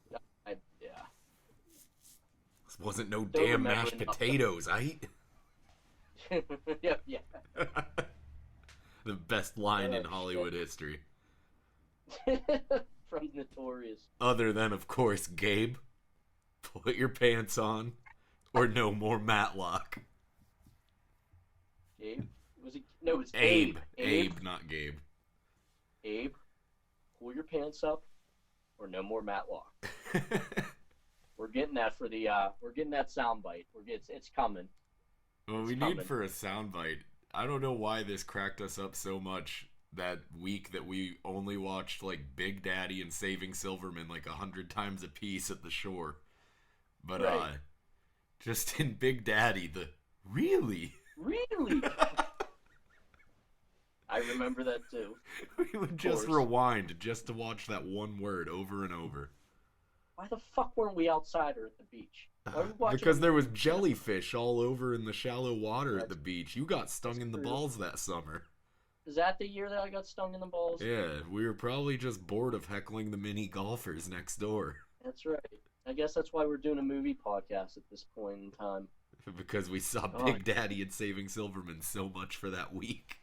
This wasn't no damn mashed potatoes, Yeah. The best line in Hollywood history. From Notorious. Other than, of course, Gabe, put your pants on, or no more Matlock. Gabe? Was it? No, it's Abe. Abe, not Gabe. Abe, pull your pants up, or no more Matlock. We're getting that for the. We're getting that soundbite. It's coming. Well, we need for a soundbite. I don't know why this cracked us up so much that week that we only watched like Big Daddy and Saving Silverman like 100 times a piece at the shore. But right. Just in Big Daddy, the really. I remember that too. We would just rewind just to watch that one word over and over. why the fuck weren't we outside or at the beach? Why were we watching Because there was movie? jellyfish all over in the shallow water at the That's, beach. You got stung that's in the true. balls that summer. Is that the year that I got stung in the balls? Yeah, we were probably just bored of heckling the mini golfers next door. That's right. I guess that's why we're doing a movie podcast at this point in time. Because we saw God. Big Daddy and Saving Silverman so much for that week.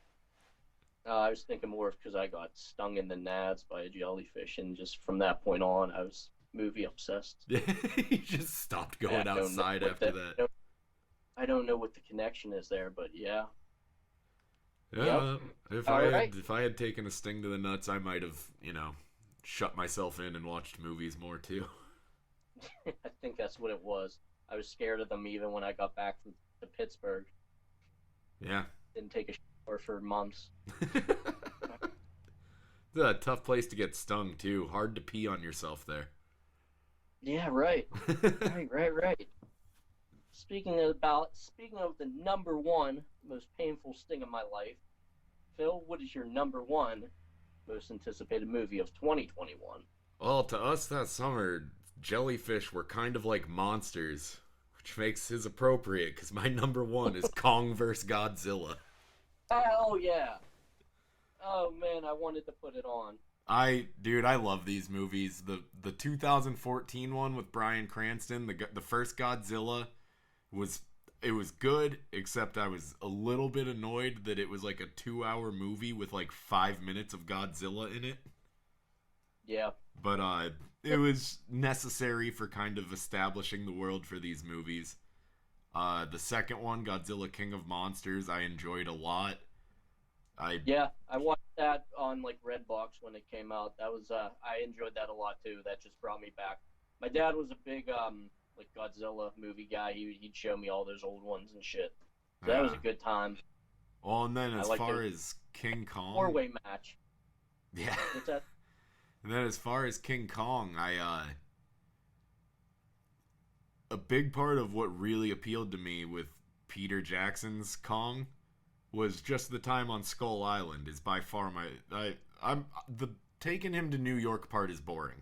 I was thinking more of because I got stung in the nads by a jellyfish, and just from that point on, I was movie obsessed. He just stopped going outside after that. I don't know what the connection is there, but yeah. Yeah, Yep. if I had taken a sting to the nuts, I might have, shut myself in and watched movies more too. I think that's what it was. I was scared of them even when I got back from to Pittsburgh. Yeah. Didn't take a shower for months. It's a tough place to get stung too. Hard to pee on yourself there. Yeah, right. Right. Speaking of the number one most painful sting of my life, Phil, what is your number one most anticipated movie of 2021? Well, to us that summer, jellyfish were kind of like monsters, which makes his appropriate because my number one is Kong vs. Godzilla. Oh yeah. Oh man, I wanted to put it on. I love these movies. The 2014 one with Bryan Cranston, the first Godzilla, was good, except I was a little bit annoyed that it was like a 2-hour movie with like 5 minutes of Godzilla in it. Yeah. But it was necessary for kind of establishing the world for these movies. The second one, Godzilla King of Monsters, I enjoyed a lot. I watched that on like Redbox when it came out. That was I enjoyed that a lot too. That just brought me back. My dad was a big like Godzilla movie guy. He'd show me all those old ones and shit. So that was a good time. Well, and then as far as King Kong, 4-way match. Yeah. What's that? And then as far as King Kong, a big part of what really appealed to me with Peter Jackson's Kong was just the time on Skull Island. Is by far I'm the taking him to New York part is boring.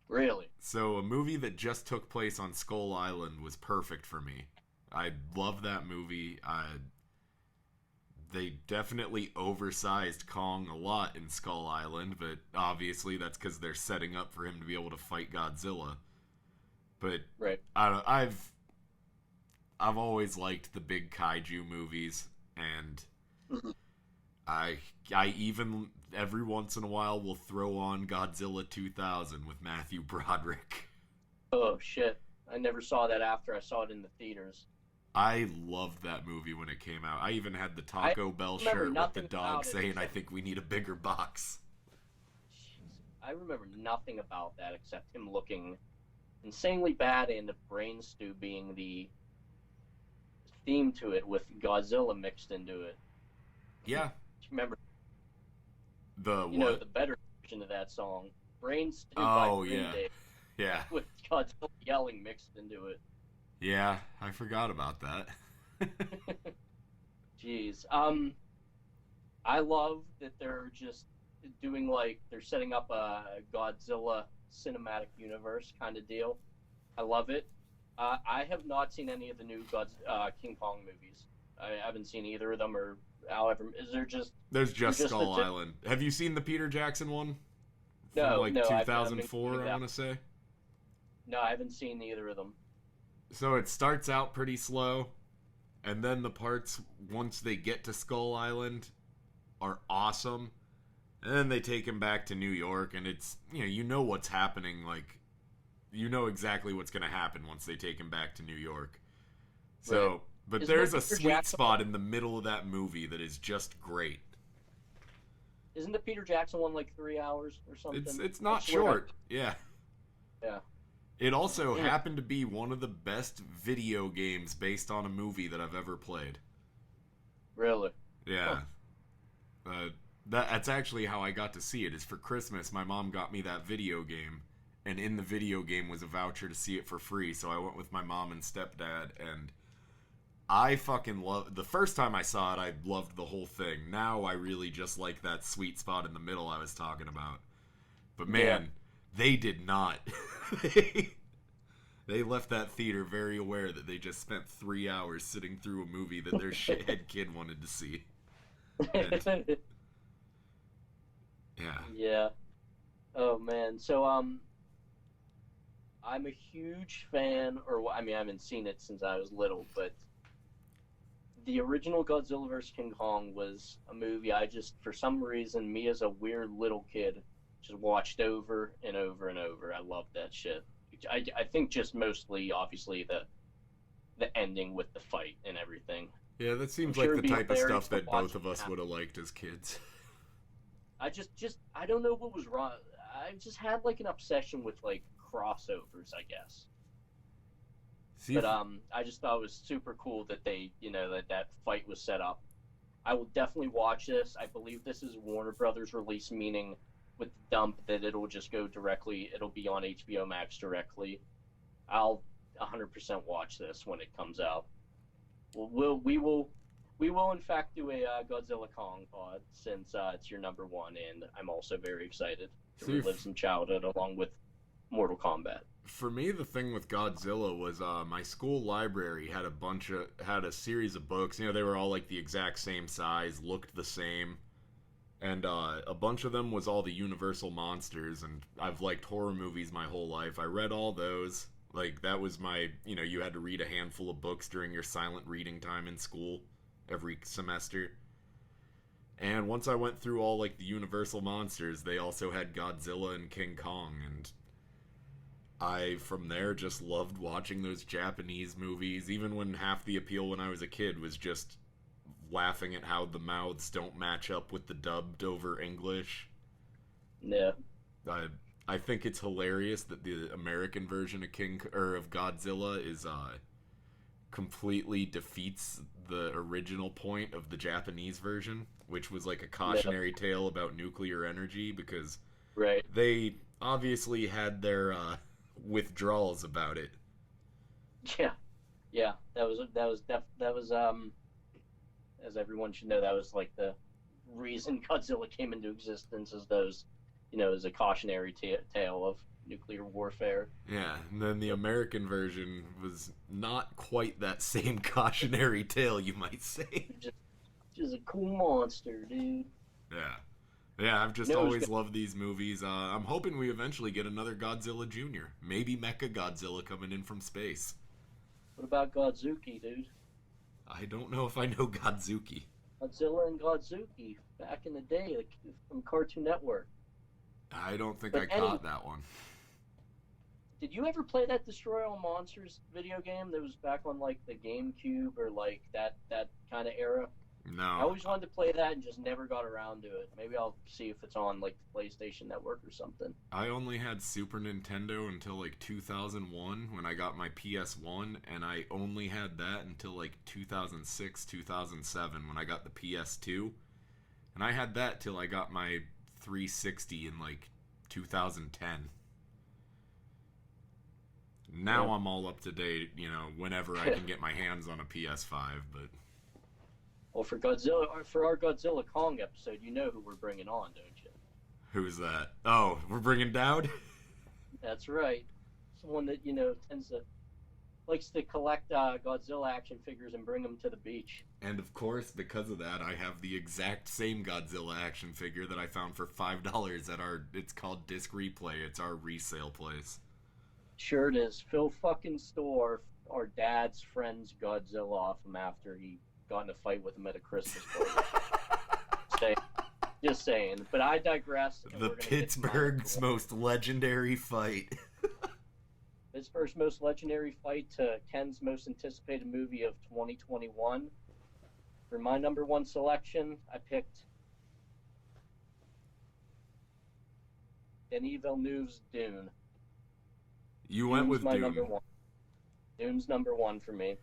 Really? So a movie that just took place on Skull Island was perfect for me. I love that movie. They definitely oversized Kong a lot in Skull Island, but obviously that's because they're setting up for him to be able to fight Godzilla. But right. I've always liked the big kaiju movies, and I even every once in a while will throw on Godzilla 2000 with Matthew Broderick. Oh shit! I never saw that after I saw it in the theaters. I loved that movie when it came out. I even had the Taco Bell shirt with the dog saying, "I think we need a bigger box." I remember nothing about that except him looking insanely bad and Brain Stew being the theme to it with Godzilla mixed into it. Yeah. Remember the better version of that song, Brain Stew by Green Day, yeah, with Godzilla yelling mixed into it. Yeah, I forgot about that. Jeez. I love that they're just doing they're setting up a Godzilla cinematic universe kind of deal. I love it. I have not seen any of the new King Kong movies. I haven't seen either of them, or however. There's just Skull Island. Have you seen the Peter Jackson one? No, from 2004, I want to say. No, I haven't seen either of them. So it starts out pretty slow, and then the parts once they get to Skull Island are awesome. And then they take him back to New York, and it's you know what's happening, you know exactly what's going to happen once they take him back to New York. So, right. But there's a sweet spot in the middle of that movie that is just great. Isn't the Peter Jackson one 3 hours or something? It's not short. Yeah. Yeah. It also happened to be one of the best video games based on a movie that I've ever played. Really? Yeah. Huh. That's actually how I got to see it. Is for Christmas, my mom got me that video game, and in the video game was a voucher to see it for free, so I went with my mom and stepdad, and I fucking love. The first time I saw it, I loved the whole thing. Now I really just like that sweet spot in the middle I was talking about. But man, They did not. They left that theater very aware that they just spent 3 hours sitting through a movie that their shithead kid wanted to see. And, yeah. Yeah. Oh man. So I'm a huge fan, or I mean, I haven't seen it since I was little, but the original Godzilla vs. King Kong was a movie I just, for some reason, me as a weird little kid, just watched over and over and over. I loved that shit. I think just mostly, obviously, the ending with the fight and everything. Yeah, that seems like the type of stuff that both of us would have liked as kids. I I don't know what was wrong. I just had like an obsession with like crossovers, I guess. But I just thought it was super cool that they, that fight was set up. I will definitely watch this. I believe this is Warner Brothers release, meaning with the dump that it'll just go directly. It'll be on HBO Max directly. I'll 100% watch this when it comes out. We will in fact do a Godzilla Kong pod since it's your number one, and I'm also very excited to relive some childhood along with Mortal Kombat. For me, the thing with Godzilla was my school library had a series of books. They were all like the exact same size, looked the same, and a bunch of them was all the Universal monsters. And I've liked horror movies my whole life. I read all those. Like that was my, you had to read a handful of books during your silent reading time in school every semester. And once I went through all like the Universal monsters, they also had Godzilla and King Kong, and I, from there, just loved watching those Japanese movies, even when half the appeal when I was a kid was just laughing at how the mouths don't match up with the dubbed over English. Yeah. I think it's hilarious that the American version of Godzilla is completely defeats the original point of the Japanese version, which was like a cautionary tale about nuclear energy, because they obviously had their withdrawals about it. Yeah. That was as everyone should know, that was like the reason Godzilla came into existence, as those, as a cautionary tale of nuclear warfare. Yeah, and then the American version was not quite that same cautionary tale, you might say. Just a cool monster, dude. Yeah, I've just always loved these movies. I'm hoping we eventually get another Godzilla Jr. Maybe Mecha Godzilla coming in from space. What about Godzuki, dude? I don't know if I know Godzuki. Godzilla and Godzuki, back in the day, like, from Cartoon Network. I don't think I caught that one. Did you ever play that Destroy All Monsters video game that was back on, like, the GameCube or, like, that kind of era? No. I always wanted to play that and just never got around to it. Maybe I'll see if it's on, like, the PlayStation Network or something. I only had Super Nintendo until, like, 2001 when I got my PS1, and I only had that until, like, 2006, 2007 when I got the PS2. And I had that till I got my 360 in, like, 2010. Now I'm all up to date, whenever I can get my hands on a PS5, but... Well, for our Godzilla Kong episode, you know who we're bringing on, don't you? Who's that? Oh, we're bringing Dowd? That's right. Someone that, likes to collect Godzilla action figures and bring them to the beach. And of course, because of that, I have the exact same Godzilla action figure that I found for $5 at it's called Disc Replay. It's our resale place. Sure it is. Phil fucking stole our dad's friend's Godzilla off him after he got in a fight with him at a Christmas party. Just saying. But I digress. The Pittsburgh's most legendary fight. Pittsburgh's most legendary fight to Ken's most anticipated movie of 2021. For my number one selection, I picked Denis Villeneuve's Dune. You went with Dune. Number one. Dune's number one for me.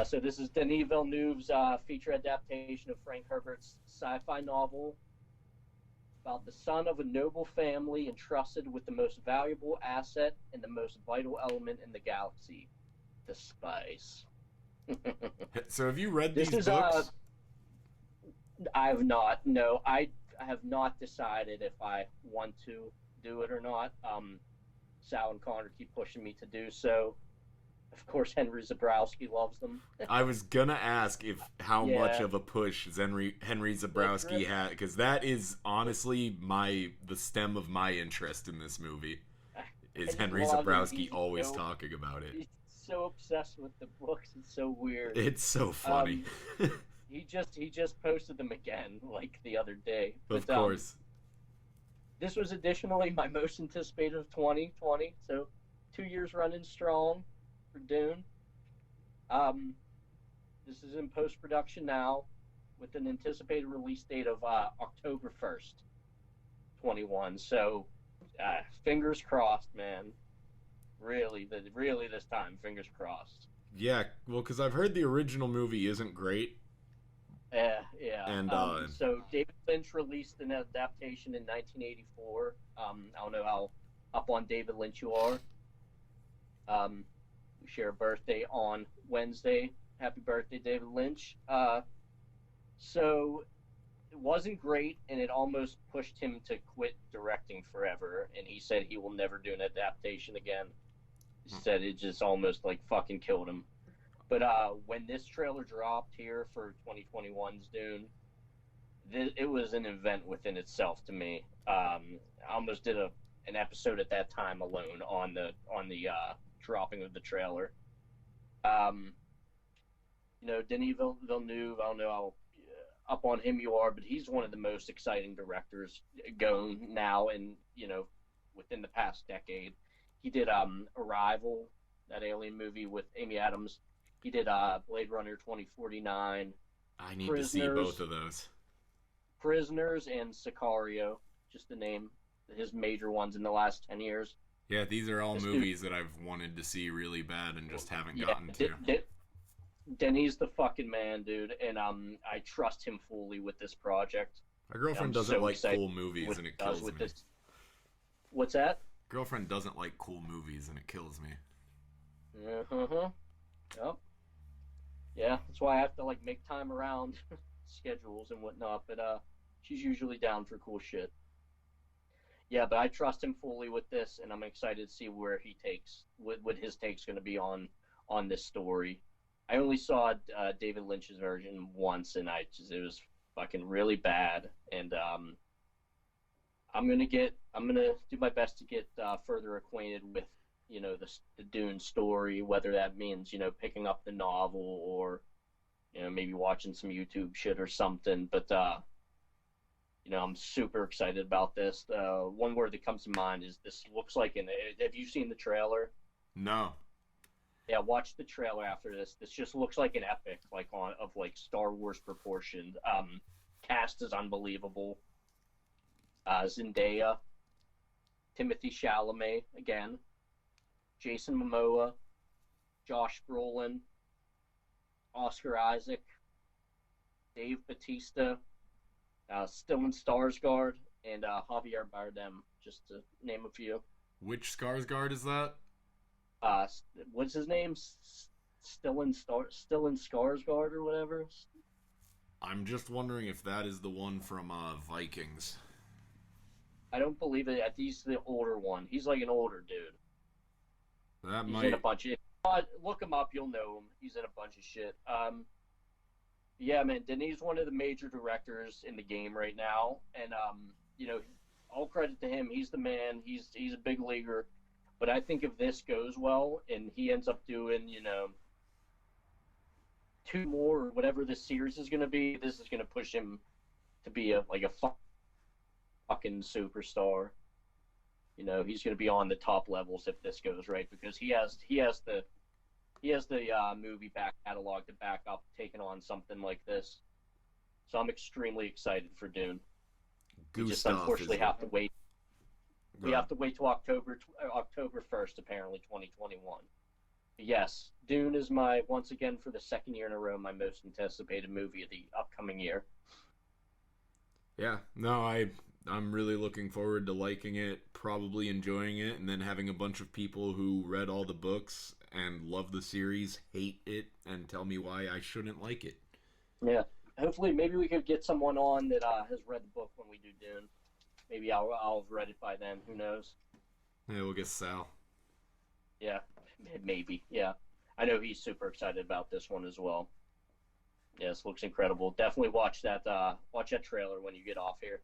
So this is Denis Villeneuve's feature adaptation of Frank Herbert's sci-fi novel about the son of a noble family entrusted with the most valuable asset and the most vital element in the galaxy, the spice. So have you read these books? I have not. No, I have not decided if I want to do it or not. Sal and Connor keep pushing me to do so. Of course, Henry Zebrowski loves them. I was gonna ask if how much Yeah, of a push Henry it's Zabrowski really had, because that is honestly the stem of my interest in this movie. I Is just Henry love him. Zabrowski always talking about it? He's so obsessed with the books. It's so weird. It's so funny. Um, he just posted them again like the other day. Of But course. this was additionally my most anticipated of 2020. So 2 years running strong for Dune. Um, this is in post production now, with an anticipated release date of October 1st, 21. So fingers crossed, man. Really this time, fingers crossed. Yeah, well, because I've heard the original movie isn't great, Yeah. and So David Lynch released an adaptation in 1984. I don't know how up on David Lynch you are. We share a birthday on Wednesday. Happy birthday, David Lynch. So it wasn't great, and it almost pushed him to quit directing forever. And he said he will never do an adaptation again. He said it just almost like fucking killed him. But when this trailer dropped here for 2021's Dune, it was an event within itself to me. I almost did an episode at that time alone on the dropping of the trailer. Um, Denis Villeneuve, I don't know how up on him you are, but he's one of the most exciting directors going now, and within the past decade. He did Arrival, that alien movie with Amy Adams. He did Blade Runner 2049. I need to see both of those. Prisoners and Sicario, just to name his major ones in the last 10 years. Yeah, these are all movies that I've wanted to see really bad and just haven't gotten to. Denis the fucking man, dude, and I trust him fully with this project. My girlfriend doesn't like cool movies, and it kills me. What's that? Girlfriend doesn't like cool movies, and it kills me. Yep. Yeah, that's why I have to make time around schedules and whatnot. But she's usually down for cool shit. Yeah, but I trust him fully with this, and I'm excited to see where he takes what his take's going to be on this story. I only saw David Lynch's version once, and it was fucking really bad. And I'm gonna do my best to get further acquainted with the Dune story, whether that means picking up the novel or maybe watching some YouTube shit or something. But I'm super excited about this. One word that comes to mind is this looks like have you seen the trailer? No. Yeah, watch the trailer after this. This just looks like an epic, of Star Wars proportions. Cast is unbelievable. Zendaya, Timothy Chalamet again, Jason Momoa, Josh Brolin, Oscar Isaac, Dave Bautista, Stellan Skarsgård, and Javier Bardem, just to name a few. Which Skarsgård is that? What's his name? Stellan Skarsgård or whatever. I'm just wondering if that is the one from Vikings. I don't believe it. He's the older one. He's like an older dude. He's in a bunch of. Look him up. You'll know him. He's in a bunch of shit. Yeah, man. Denis one of the major directors in the game right now, and all credit to him. He's the man. He's a big leaguer. But I think if this goes well and he ends up doing, 2 more or whatever this series is going to be, this is going to push him to be a fucking superstar. He's going to be on the top levels if this goes right, because he has the movie back catalog to back up taking on something like this. So I'm extremely excited for Dune. We just unfortunately have to wait. We have to wait till October 1st, apparently 2021. But yes, Dune is once again for the second year in a row, my most anticipated movie of the upcoming year. Yeah, no, I'm really looking forward to liking it, probably enjoying it, and then having a bunch of people who read all the books and love the series hate it and tell me why I shouldn't like it. Yeah, hopefully maybe we could get someone on that has read the book when we do Dune. maybe I'll have read it by then. Who knows? Yeah, we'll get Sal. Yeah, maybe. Yeah, I know he's super excited about this one as well. Yes, looks incredible. Definitely watch that trailer when you get off here.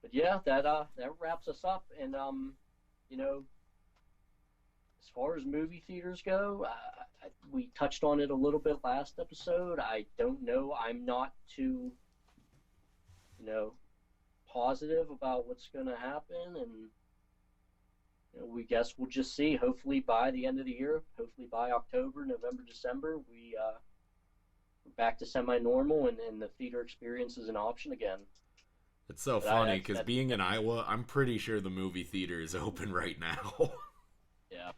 But yeah, that wraps us up. And you know, as far as movie theaters go, we touched on it a little bit last episode. I don't know. I'm not too, positive about what's going to happen, and we guess we'll just see. Hopefully by the end of the year, hopefully by October, November, December, we're back to semi-normal, and the theater experience is an option again. It's so funny because being in Iowa, I'm pretty sure the movie theater is open right now. Yeah.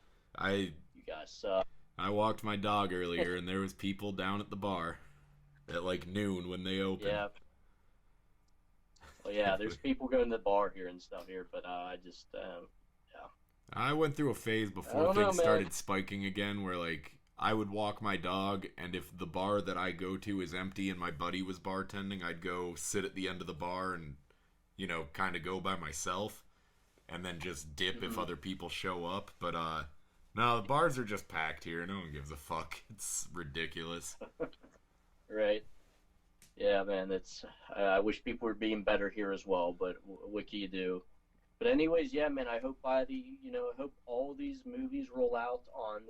You guys suck. I walked my dog earlier, and there was people down at the bar at like noon when they opened. Yeah. Well, yeah, there's people going to the bar here and stuff here, but I just, yeah. I went through a phase before things started spiking again where, like, I would walk my dog, and if the bar that I go to is empty and my buddy was bartending, I'd go sit at the end of the bar and, kind of go by myself and then just dip if other people show up. But, no, the bars are just packed here. No one gives a fuck. It's ridiculous. Right. Yeah, man, I wish people were being better here as well, but what can you do? But anyways, yeah, man, I hope I hope all these movies roll out on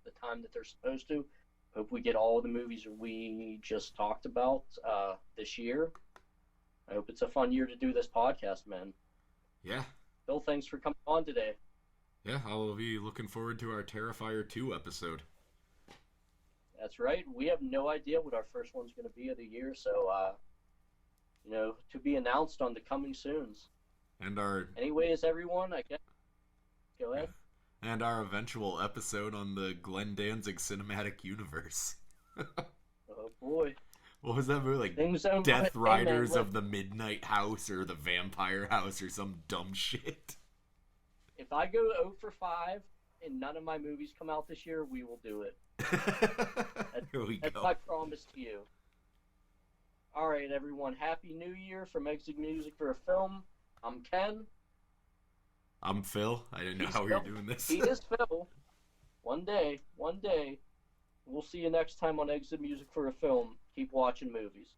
the time that they're supposed to. Hope we get all the movies we just talked about this year. I hope it's a fun year to do this podcast, man. Yeah. Bill, thanks for coming on today. Yeah, I'll be looking forward to our Terrifier 2 episode. That's right. We have no idea what our first one's going to be of the year, so, to be announced on the coming soons. And our... Anyways, everyone, I guess... Go ahead. And our eventual episode on the Glenn Danzig cinematic universe. Oh, boy. What was that movie? Like, Death Riders of the Midnight House or the Vampire House or some dumb shit. If I go 0 for 5 and none of my movies come out this year, we will do it. That's my promise to you. All right, everyone. Happy New Year from Exit Music for a Film. I'm Ken. I'm Phil. I didn't know how we were doing this. He is Phil. One day. We'll see you next time on Exit Music for a Film. Keep watching movies.